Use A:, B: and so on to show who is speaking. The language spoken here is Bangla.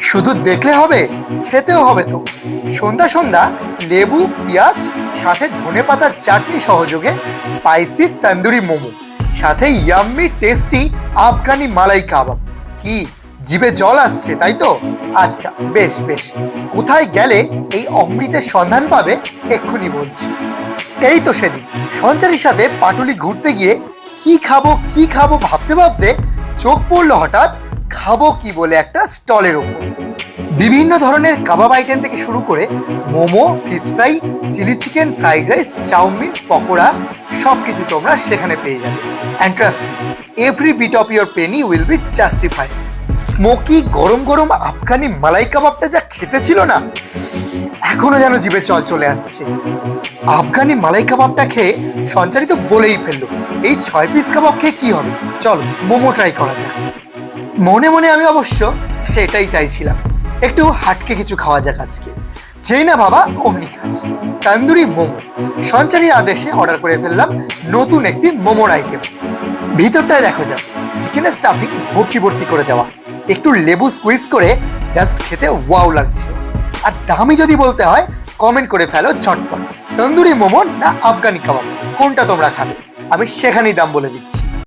A: শুধু দেখলে হবে, খেতেও হবে তো। সন্ধ্যা সন্ধ্যা লেবু, পেঁয়াজ, সাথে ধনেপাতার চাটনি সহযোগে স্পাইসি তন্দুরি মোমো, সাথে ইয়াম্মি টেস্টি আফগানি মালাই কাবাব। কি জিভে জল আসছে, তাই তো? আচ্ছা, বেশ বেশ, কোথায় গেলে এই অমৃতের সন্ধান পাবে এক্ষুনি বলছি। এই তো সেদিন সঞ্চারীর সাথে পাটুলি ঘুরতে গিয়ে কি খাবো ভাবতে ভাবতে চোখ পড়লো হঠাৎ খাবো কি বলে একটা স্টলের ওপর। বিভিন্ন ধরনের কাবাব আইটেম থেকে শুরু করে momo, fish fry, chilli chicken, fried rice, chowmein, pakora সবকিছু তোমরা সেখানে পেয়ে যাবে। And trust me, every bit of your penny will be justified. Smoky গরম গরম আফগানি মালাই কাবাবটা যা খেতে ছিল না, এখনো যেন জিভে জল চলে আসছে। আফগানি মালাই কাবাবটা খেয়ে সঞ্চারিত বলেই ফেললো, এই 6 পিস কাবাব খেয়ে কি হবে, চলো মোমো ট্রাই করা যাক। মনে মনে আমি অবশ্য এটাই চাইছিলাম, একটু হাটকে কিছু খাওয়া যাক আজকে। যেই না বাবা অমনি কাজ, তন্দুরি মোমো। সঞ্চারীর আদেশে অর্ডার করে ফেললাম নতুন একটি মোমোর আইটেম। ভিতরটায় দেখো জাস্ট চিকেনের স্টাফিং ভর্তি ভর্তি করে দেওয়া, একটু লেবু স্কুইজ করে জাস্ট খেতে ওয়াও লাগছে। আর দামি যদি বলতে হয় কমেন্ট করে ফেলো ঝটপট, তন্দুরি মোমো না আফগানি কাবাব, কোনটা তোমরা খাবে, আমি সেখানেই দাম বলে দিচ্ছি।